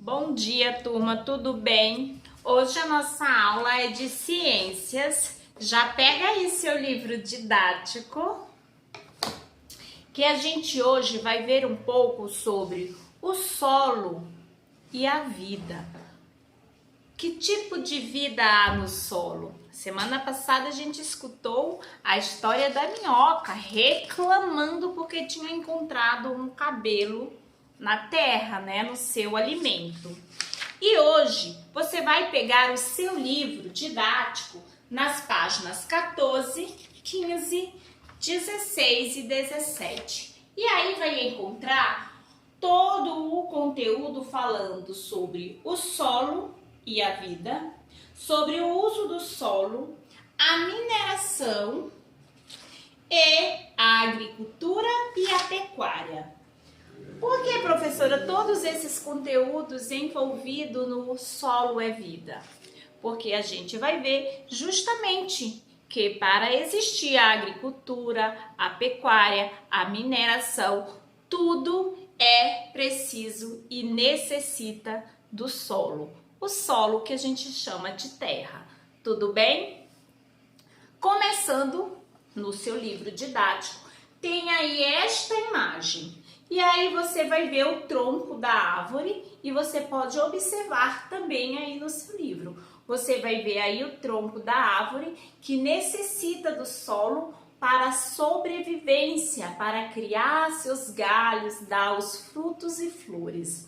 Bom dia, turma, tudo bem? Hoje a nossa aula é de ciências. Já pega aí seu livro didático, que a gente hoje vai ver um pouco sobre o solo e a vida. Que tipo de vida há no solo? Semana passada a gente escutou a história da minhoca reclamando porque tinha encontrado um cabelo na terra, né, no seu alimento. E hoje você vai pegar o seu livro didático nas páginas 14, 15, 16 e 17. E aí vai encontrar todo o conteúdo falando sobre o solo e a vida, sobre o uso do solo, a mineração e a agricultura e a pecuária. Por que, professora, todos esses conteúdos envolvidos no solo é vida? Porque a gente vai ver justamente que para existir a agricultura, a pecuária, a mineração, tudo é preciso e necessita do solo. O solo que a gente chama de terra. Tudo bem? Começando no seu livro didático, tem aí esta imagem. E aí você vai ver o tronco da árvore e você pode observar também aí no seu livro. Você vai ver aí o tronco da árvore que necessita do solo para a sobrevivência, para criar seus galhos, dar os frutos e flores.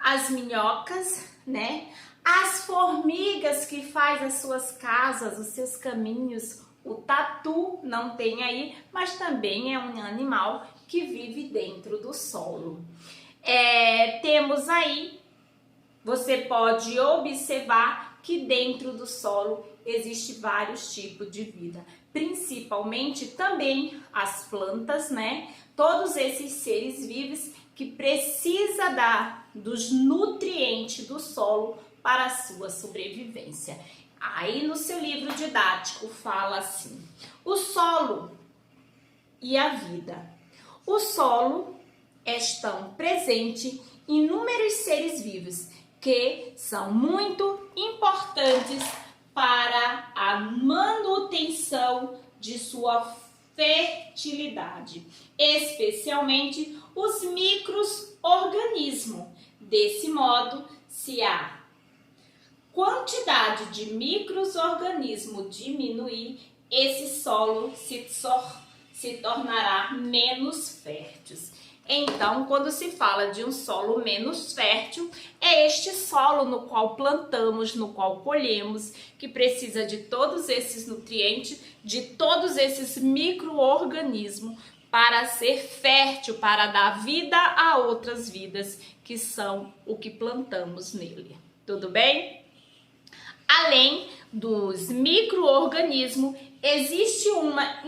As minhocas, né? As formigas que faz as suas casas, os seus caminhos. O tatu não tem aí, mas também é um animal que vive dentro do solo. Temos aí, você pode observar que dentro do solo existe vários tipos de vida, principalmente também as plantas, né? Todos esses seres vivos que precisa dos nutrientes do solo para a sua sobrevivência. Aí no seu livro didático fala assim: o solo e a vida. O solo estão presentes inúmeros seres vivos que são muito importantes para a manutenção de sua fertilidade, especialmente os micro-organismos. Desse modo, se a quantidade de micro-organismos diminuir, esse solo se tornará menos fértil. Então, quando se fala de um solo menos fértil, é este solo no qual plantamos, no qual colhemos, que precisa de todos esses nutrientes, de todos esses micro-organismos para ser fértil, para dar vida a outras vidas, que são o que plantamos nele. Tudo bem? Além dos micro-organismos, existe uma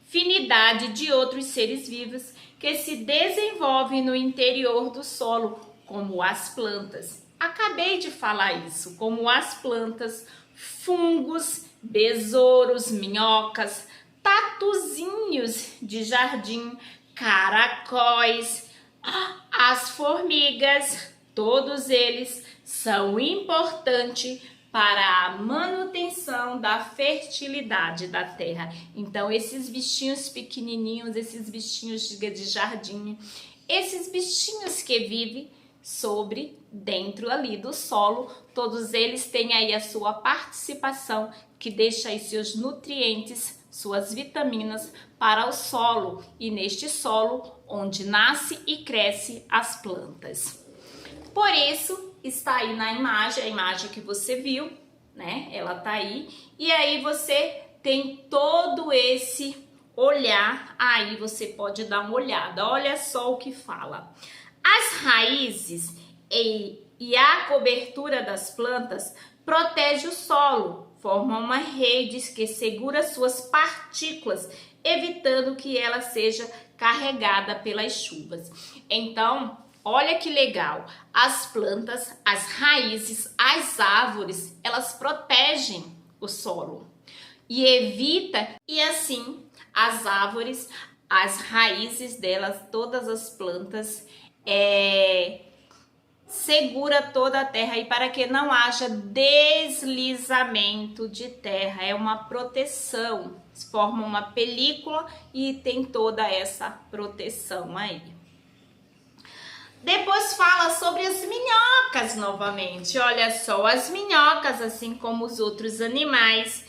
infinidade de outros seres vivos que se desenvolvem no interior do solo, como as plantas. Acabei de falar isso, como as plantas, fungos, besouros, minhocas, tatuzinhos de jardim, caracóis, as formigas, todos eles são importantes para a manutenção da fertilidade da terra. Então, esses bichinhos pequenininhos, esses bichinhos de jardim, esses bichinhos que vivem dentro ali do solo, todos eles têm aí a sua participação, que deixa aí seus nutrientes, suas vitaminas para o solo, e neste solo onde nasce e cresce as plantas. Por isso, está aí na imagem, a imagem que você viu, né? Ela tá aí. E aí você tem todo esse olhar, aí você pode dar uma olhada. Olha só o que fala. As raízes e a cobertura das plantas protege o solo, forma uma rede que segura suas partículas, evitando que ela seja carregada pelas chuvas. Então, olha que legal, as plantas, as raízes, as árvores, elas protegem o solo e evita, e assim as árvores, as raízes delas, todas as plantas segura toda a terra e para que não haja deslizamento de terra. É uma proteção, forma uma película e tem toda essa proteção aí. Depois fala sobre as minhocas novamente. Olha só, as minhocas, assim como os outros animais,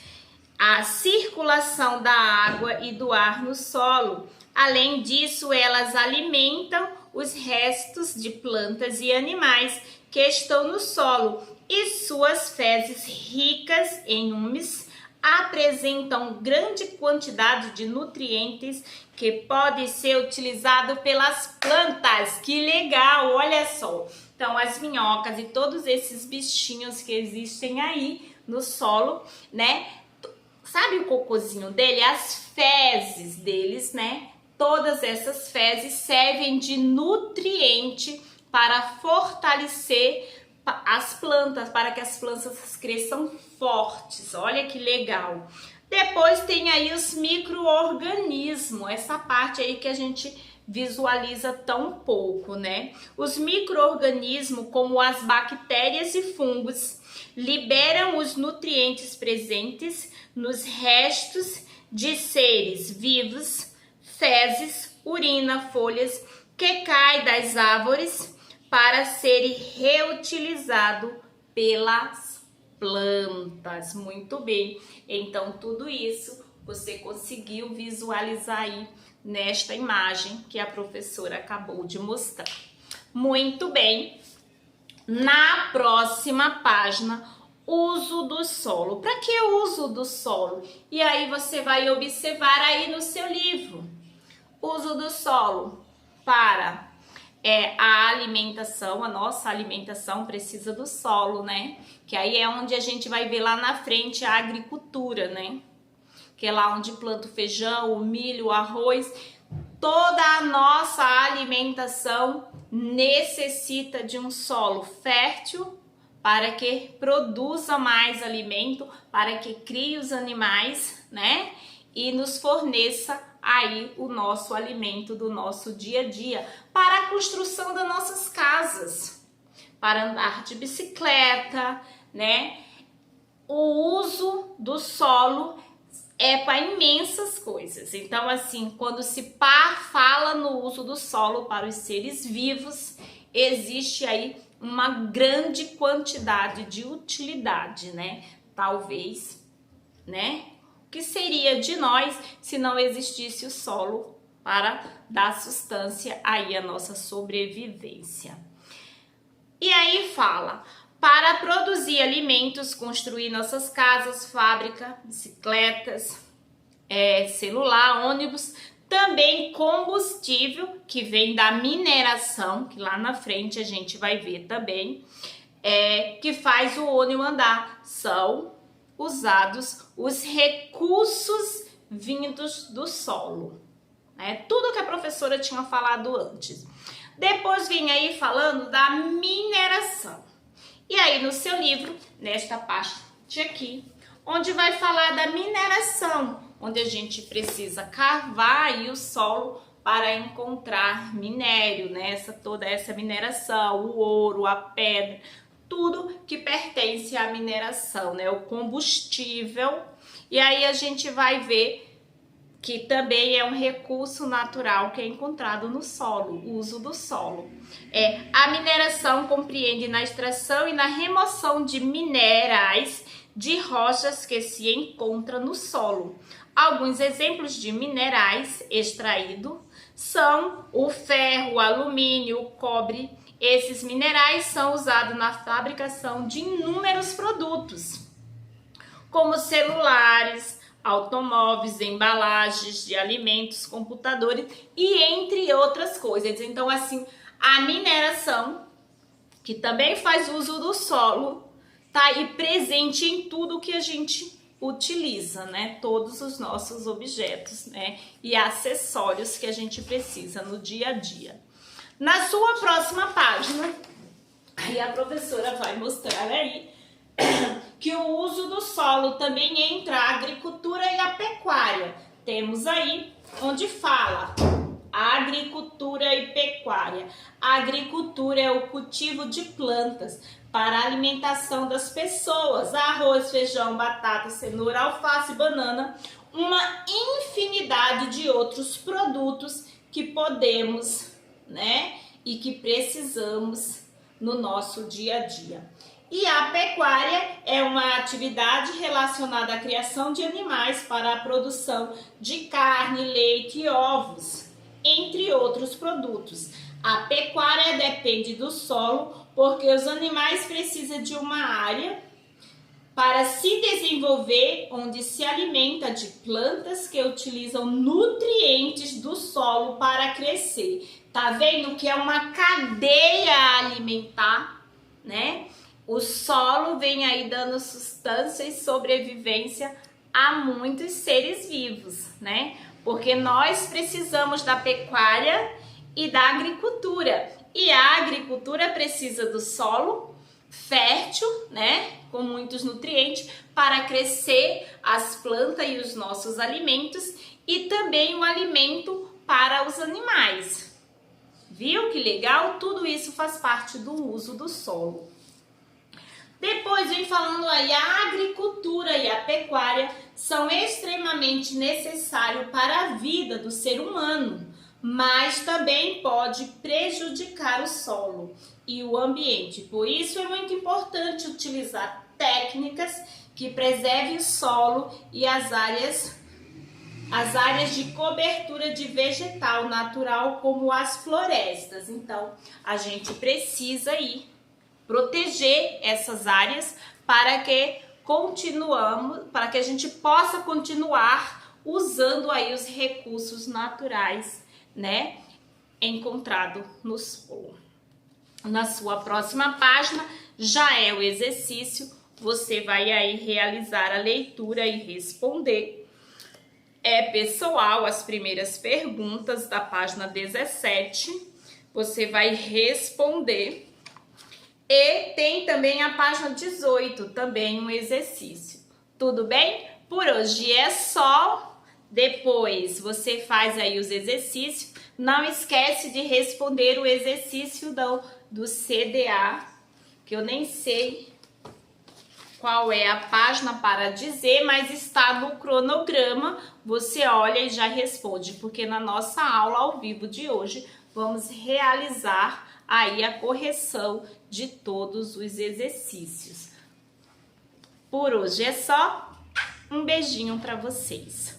a circulação da água e do ar no solo. Além disso, elas alimentam os restos de plantas e animais que estão no solo e suas fezes ricas em humus apresentam grande quantidade de nutrientes que pode ser utilizado pelas plantas. Que legal, olha só. Então, as minhocas e todos esses bichinhos que existem aí no solo, né? Sabe o cocôzinho dele? As fezes deles, né? Todas essas fezes servem de nutriente para fortalecer as plantas, para que as plantas cresçam fortes. Olha que legal. Depois tem aí os micro-organismos, essa parte aí que a gente visualiza tão pouco, né? Os micro-organismos, como as bactérias e fungos, liberam os nutrientes presentes nos restos de seres vivos, fezes, urina, folhas que caem das árvores para serem reutilizados pelas plantas. Muito bem, então tudo isso você conseguiu visualizar aí nesta imagem que a professora acabou de mostrar. Muito bem, na próxima página, uso do solo. Para que o uso do solo? E aí você vai observar aí no seu livro. Uso do solo para a alimentação, a nossa alimentação precisa do solo, né? Que aí é onde a gente vai ver lá na frente a agricultura, né? Que é lá onde planta o feijão, o milho, o arroz. Toda a nossa alimentação necessita de um solo fértil para que produza mais alimento, para que crie os animais, né? E nos forneça aí o nosso alimento do nosso dia a dia, para a construção das nossas casas, para andar de bicicleta, né? O uso do solo é para imensas coisas. Então, assim, quando se fala no uso do solo para os seres vivos, existe aí uma grande quantidade de utilidade, né? Talvez, né? O que seria de nós se não existisse o solo para dar sustância aí à nossa sobrevivência? E aí fala, para produzir alimentos, construir nossas casas, fábrica, bicicletas, celular, ônibus, também combustível que vem da mineração, que lá na frente a gente vai ver também, que faz o ônibus andar, são usados os recursos vindos do solo, né? Tudo que a professora tinha falado antes. Depois vem aí falando da mineração. E aí no seu livro, nesta parte aqui, onde vai falar da mineração, onde a gente precisa cavar aí o solo para encontrar minério, né? Toda essa mineração, o ouro, a pedra, tudo que pertence à mineração, né? O combustível. E aí a gente vai ver que também é um recurso natural que é encontrado no solo, o uso do solo. A mineração compreende na extração e na remoção de minerais de rochas que se encontram no solo. Alguns exemplos de minerais extraídos são o ferro, o alumínio, o cobre. Esses minerais são usados na fabricação de inúmeros produtos, como celulares, automóveis, embalagens de alimentos, computadores e entre outras coisas. Então, assim, a mineração, que também faz uso do solo, tá aí presente em tudo que a gente utiliza, né? Todos os nossos objetos, né? E acessórios que a gente precisa no dia a dia. Na sua próxima página, aí a professora vai mostrar aí que o uso do solo também entra a agricultura e a pecuária. Temos aí onde fala Agricultura e pecuária. A agricultura é o cultivo de plantas para a alimentação das pessoas. Arroz, feijão, batata, cenoura, alface, banana, uma infinidade de outros produtos que podemos, né, e que precisamos no nosso dia a dia. E a pecuária é uma atividade relacionada à criação de animais para a produção de carne, leite e ovos, entre outros produtos. A pecuária depende do solo, porque os animais precisam de uma área para se desenvolver, onde se alimenta de plantas que utilizam nutrientes do solo para crescer. Tá vendo que é uma cadeia alimentar, né? O solo vem aí dando sustância e sobrevivência a muitos seres vivos, né? Porque nós precisamos da pecuária e da agricultura. E a agricultura precisa do solo fértil, né? Com muitos nutrientes para crescer as plantas e os nossos alimentos e também um alimento para os animais. Viu que legal? Tudo isso faz parte do uso do solo. Depois vem falando aí, a agricultura e a pecuária são extremamente necessários para a vida do ser humano, mas também pode prejudicar o solo e o ambiente. Por isso é muito importante utilizar técnicas que preservem o solo e as áreas de cobertura de vegetal natural, como as florestas. Então, a gente precisa aí proteger essas áreas para que a gente possa continuar usando aí os recursos naturais, né, encontrado no solo. Na sua próxima página já é o exercício, você vai aí realizar a leitura e responder. É pessoal, as primeiras perguntas da página 17, você vai responder. E tem também a página 18, também um exercício. Tudo bem? Por hoje é só. Depois você faz aí os exercícios. Não esquece de responder o exercício do CDA, que eu nem sei qual é a página para dizer, mas está no cronograma. Você olha e já responde, porque na nossa aula ao vivo de hoje vamos realizar aí a correção de todos os exercícios. Por hoje é só. Um beijinho para vocês.